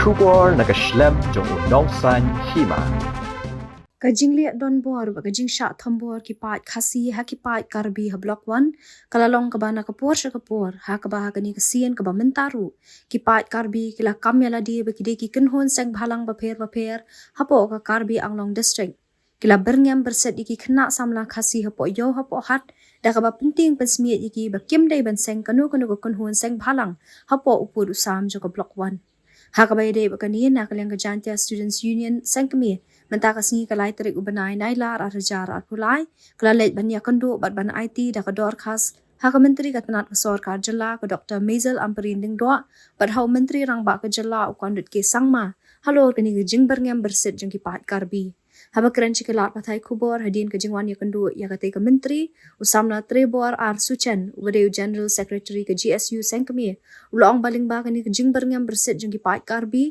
Kubor nakaslem jong udongsan hima. Kajing liat don bor ba kajing syak thambor ki pat khasi ha ki pat karbi ha block 1 kalalong ka bana kapor sya kapor ha ka ba kani kasien ka ba mentaru ki pat karbi kila kamyala di ba kide ki kenhon seng bhalang ba pher hapo ka karbi anglong district kila berngam berset iki kena samla khasi hapo yo hapo hat da ka ba penting pensmiat iki ba kim dai ban seng kanu ko kenhon seng bhalang hapo upur usam jo ka block 1 ha ka ba de ba kani na kalyang ka jantia students union seng kami mentaka singi kalai terik ubanai nailar arjar arpulai kalalet banya kendo bat ban IT da ka dorkas ha ka menteri ka tanat ka sarkar jala ka Dr. Maisel Amperin ding doa bat hau menteri rang ba ka jala u kondut ke sangma halo kani ka jing berngam berset jeng ki pat karbi ha ba keren chikelat pathai kubor hadin ka jingwan ya kendo ya ka te ka menteri usamna trebor ar suchen ubadeu general secretary ka GSU sengkami ulong baling ba kani ka jing berngam berset jeng ki pat karbi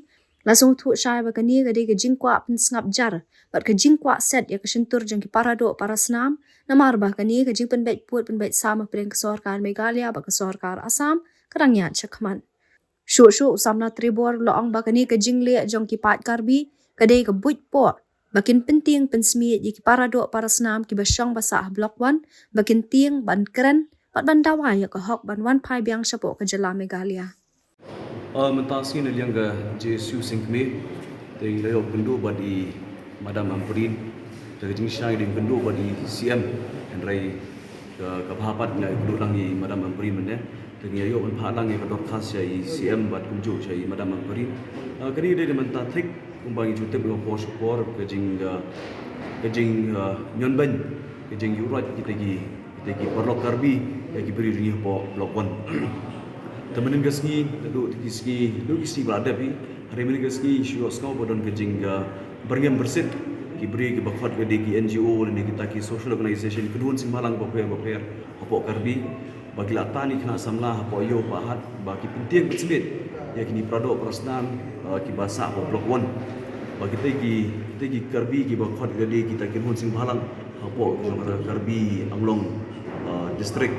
Lasung thu syai ba kani gade ke jingkwa pen sngap jar bat ke jingkwa set ya ke sentur jeng ki parado para senam namar ba kani ke jing pen bet put pen bet sama pen ke sarkar Meghalaya ba ke sarkar Assam kerangnya chakman shu samna tribor loong ba kani ke jing le jong ki pat karbi gade ke buit po bakin penting pen smi ki parado para senam ki basyang basa blok 1 bakin tiang ban keren bat ban dawai ya ke hok ban wan pai biang sapo ke jela Meghalaya mentasi na liang ga JSU singkme te layo kendo badi Madam Amperin te jing syai ding kendo badi CM and rai ka bhapat na kendo langi Madam Amperin mene te ngi yo on phalang ye ka dorkas syai CM bat kumju syai Madam Amperin kani de menta thik kumbangi jute bo pos por ke jing nyonban ke jing yurat kita gi perlok karbi ya gi beri ri po blok 1 temenin gasni duduk di berada pi hari ini gasni isu skau bodon kejing berngam bersit ki beri ki bakfat ke deki NGO dan kita ki social organization kedua simbalang baper hopok karbi bagi latani kena samlah hapo yo pahat bagi penting bersebit ya kini prado perasnan ki basa blok 1 bagi tegi karbi ki bakfat ke deki kita ki hun simbalang hapo karbi anglong district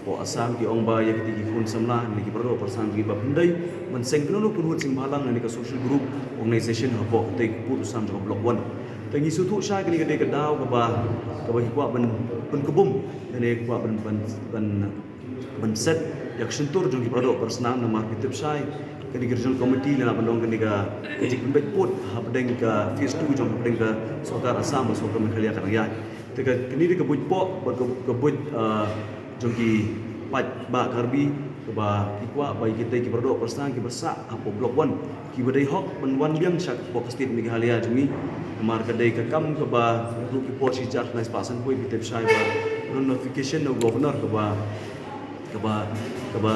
po asam ki ong ba ya ki kun samla ni ki perlu persan ki ba pendai men sengkrono pun hut sing malang ni ka social group organization hapo te put usam jo blok 1 te ngi sutu sha ki ni ke daw ka ba ki kwa ben kubum ni kwa ben set yak sentur jo ki perlu persnam na mar kitip sha ke ni regional committee na bandong ke ni ka ki bet put hap deng ka phase 2 jo deng ka sokar asam sokar Meghalaya kan ya te ka ni ke buj po ke buj jongki pat ba karbi ba ikwa ba kita ki berdo persan ki bersa apo blok 1 ki badai hok ben wan biang syak po state Meghalaya jumi mar kadai ka kam ke ba ru ki po si charge nice pasan poi bitep shai ba notification no governor ke ba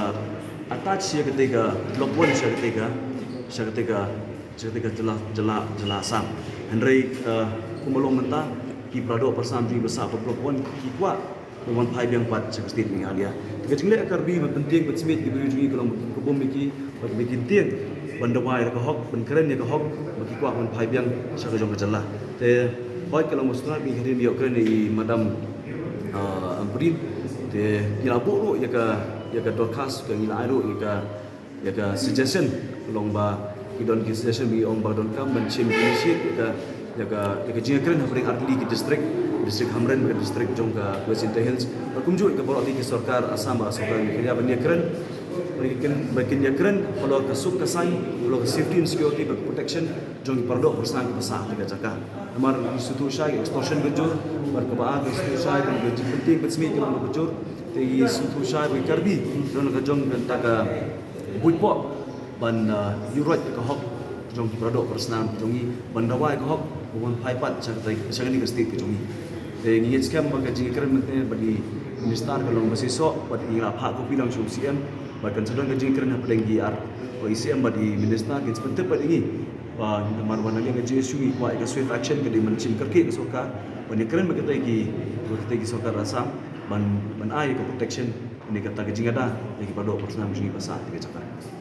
attach ya ketika blok 1 syak ketika jela sam henry kumolong mentah ki berdo persan ki bersa apo blok 1 ki kwa wan pai biang pat sa state Meghalaya tiga jingle karbi penting bersmit ki beri kalau kebom miki bagi bikin tiang bandawai ka hok ben keren ya ka hok bagi kwa wan pai biang sa jong jalla te hoi kalau musna bi hari ni okren ni Madam Amperin te ila buru ya ka dorkas ka ila aru ya ka suggestion long ba idon ki suggestion bi ong ba don kam ben chim initiate ya ka jingle keren hapring artli ki district Hamren ke district jongka Placentia Hills berkunjung ke bawah tinggi sarkar Assam sarkar Meghalaya bagian keren kalau ke sub kasai kalau ke safety and security bagi protection jong pardo persan ke besar tiga cakap amar institusi syai extortion gejur berkebaan institusi syai dan gaji penting bersmi ke mana gejur tinggi institusi syai bagi karbi don ke jong tentang buitpo ban yurat ke hok jong pardo persan jongi bandawai ke hok bukan paipat sangat ni ke state ke jongi ngin skam bagi jing keren menteri bagi minister kalau masih sok bagi apa aku bilang sum CM bahkan sedang jing keren apa lagi bagi CM bagi minister kita penting bagi ini mar wana yang JSU ni kuat ke swift action ke di mencim kerki ke sokar bagi keren bagi tagi sokar rasa ban ai ke protection ini kata ke jing ada lagi pada personal jing pasal tiga cakap